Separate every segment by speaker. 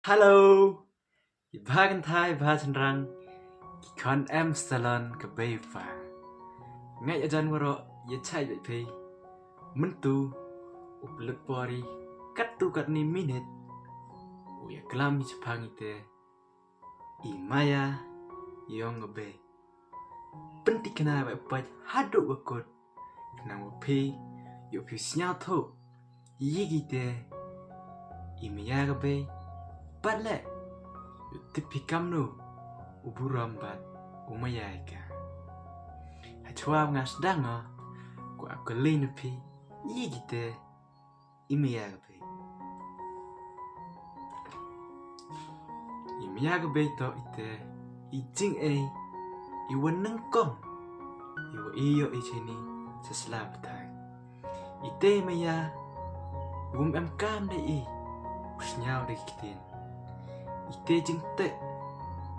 Speaker 1: Halo, ibagan thai bahan rang kon em salon ke beva. Ngay ajan waro ye chai be pe. Mentu uplut pori kat tu kat ni minit. Uya kelam Jepang ite. Imaya yong be. Penti kena be pat haduk wakut. Kena wapi yo pi snya tho. Yigi te. Imaya ke be. Patle. Yo tipi kamnu. Uburambat umayai ka. Chua ngas danga ko akolin pi yigite imiyaga be to ite ijing iwan nangkong iwa iyo ichini sa slabtag ite maya em kam de usnyaw de kitin ite jing te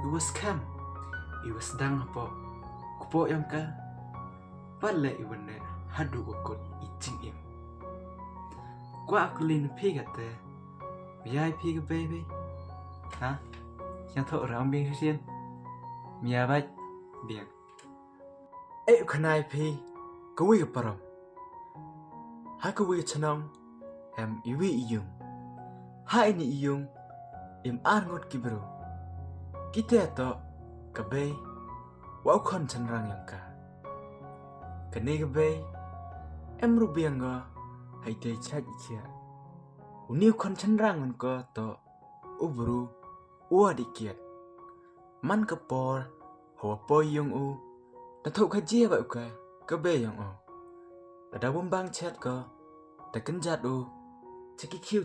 Speaker 1: iwas kam iwas dang po kupo yang ka pala iwan na hadu wakot ijing kwa akolin pi gate miyai pi ga baby ha yang thọ rong biên xiên mía bách biên ê khanai pi kuwi ga param ha kuwi chanong em iwi iyung ha ini iyung im an ngot kibro kita to kabe wa khon chanrang yang ka kane kabe em rubiang ga hai te chat ikia uniu khon chanrang ko to ubru ua dikiat man kapor hawa poi yung u ta thau khajia ba ka be yung u ta da bom bang chat ko ta kanjat u chaki khiu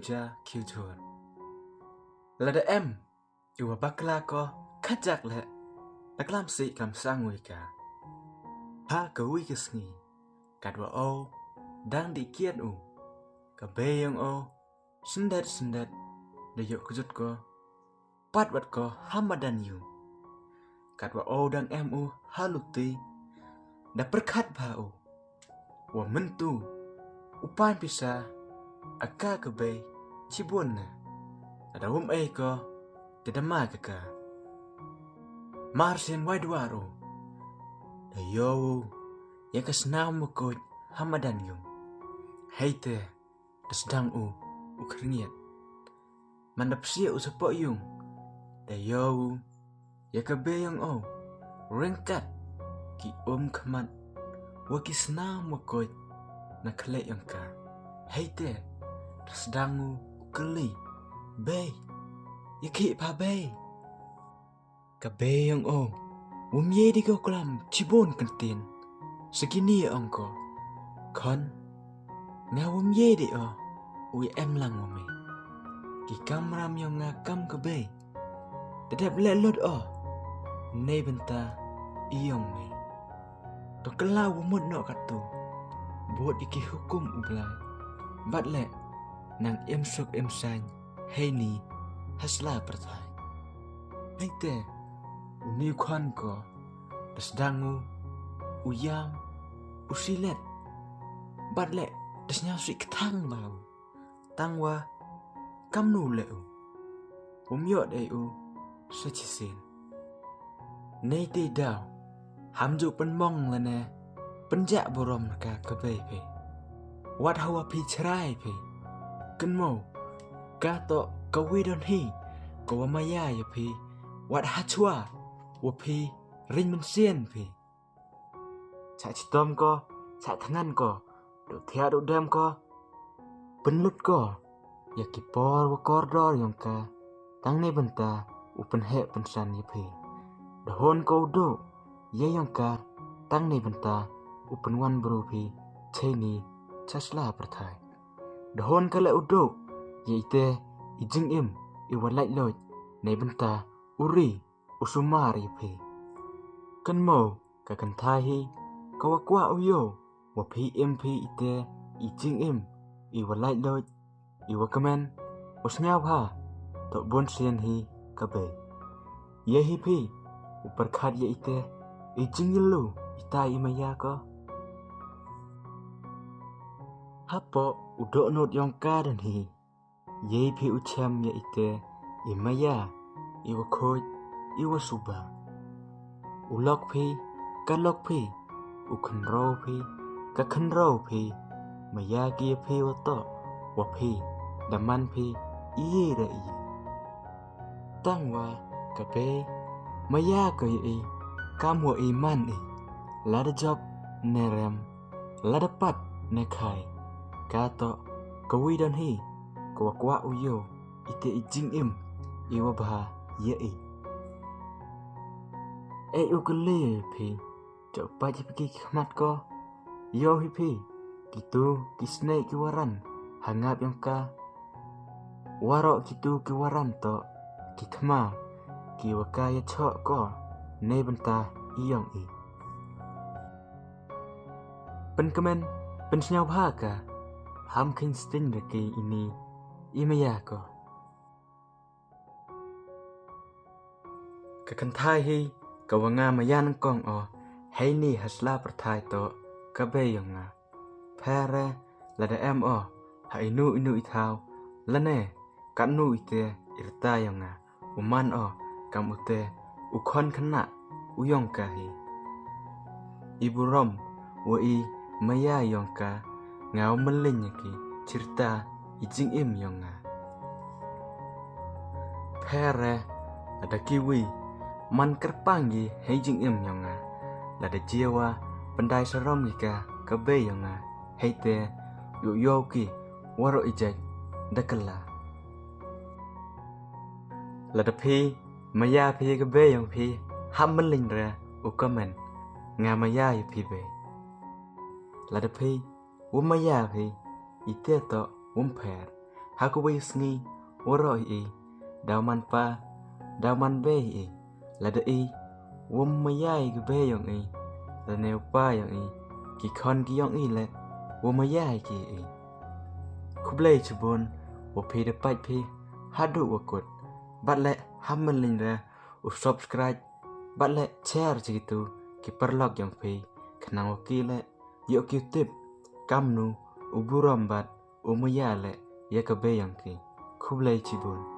Speaker 1: chon la da em yu bakla ko khajak le ta klam si kam sangui ka ha ka wi ka sngi kadwa o dang dikiat u ka be yung u sendat da yo kujut ko pat wat ko hamadan yu katwa o dang em u haluti da perkhat ba u wa mentu upan pisa aka ke be chibun na ada wum ko tedama ka marsen wai duaro da yo ya kasnam mo ko hamadan yu heite dasdang u ukringiat mandap sia u sapo yung da yo ya kabe yang o rengkat ki khamat wa kisna mokot na khle yang ka heite rasdangu ukli be ya ki pa be kabe yang o umye di ko klam chibon kantin sekini angko kon na umye di o ui em lang me ki kamram yang ngakam kabe tetap lelot o nei benta iyong me to kelau mut no katu buat iki hukum ublai bat le nang em sok em sang hei ni hasla perthai heite uni khan ko dasdangu uyam usilet bat le dasnya sik thang bau tangwa kamnu le u umyo de u sachisin nei te dao hamju penmong la ne penja borom ka kabe pe wat hawa pi chrai pe kenmo ka to kawi don hi ko maya ya pe wat hachwa wa pe ring men sien pe cha chitom ko cha thangan ko do thia do dem ko penlut ko ya ki por wa kor dor yong ka tang ne benta upen he pensan ya pe dahon ko do ye yang ka tang ne benta upen wan bro pi cheni chasla prathai dahon kala udo ye ite ijing im iwalai loj ne benta uri usumari pi kan mo ka kan thai hi kawa kwa uyo wa pi mp ite ijing im iwalai loj iwa kamen usnyaw ha to bon sian hi kabe ye hi pi upar khat ye ite ijinglu ita imaya ko hapo udo not yong ka dan hi ye pi ucham ye ite Imaya, iwa khoj, iwa suba. Ulok phi, ka lok phi, ukhnro phi, ka khnro phi, maya kia phi wato, wa phi, daman phi, iye ra iye. Tangwa, ka pe, maya ka i, kamwa i man i, lada job, ne rem, lada pat, ne khai, kato, ka widon hi, kwa uyo, ite i jing im, iwa baha, ye i. Ukele phi, chok pa piki khmat ko, yo hi phi, kitu kisne ki waran, hangap yang ka, waro kitu ki waran to, ki khma, ki wakaya chok ko, ne benta iyong i. Penkemen, pensnyau bhaka, ham kin sting deki ini, imaya ko. Kakanthai hi, kawanga mayan kong o, hei ni hasla perthai to, kabe yonga. Pere, lada em o, ha inu ithau, lane, kanu ite, irta yonga, uman o, kam ute, ukon kana, uyong kahi. Ibu rom, wa i, maya yongka, ngau melinyaki, cerita, ijing im yonga. Pere, lada kiwi, man kerpangi hejing im yonga, lada jiwa, pendai serom jika, kabe yonga, heite, yoki, waro ijaj, dakala. Lada pi, maya pi kabe yong pi, ham melindra, ukamen, nga maya yu pi be. Lada pi, maya pi, ite to, per, haku wisngi, waro i, dauman pa, dauman be i. Lada i, maya i be yong i, lada pa yong i, ki kon ki yong i le, maya ki i. Kublai chubun, pi da pai pi, hadu wakut, bat le hamman linda, subscribe, bat le share jitu, ki perlok yong pi, kenang wakile, yok YouTube, kamnu, uburam bat, maya le, ya kabe yong ki, kublai chubun.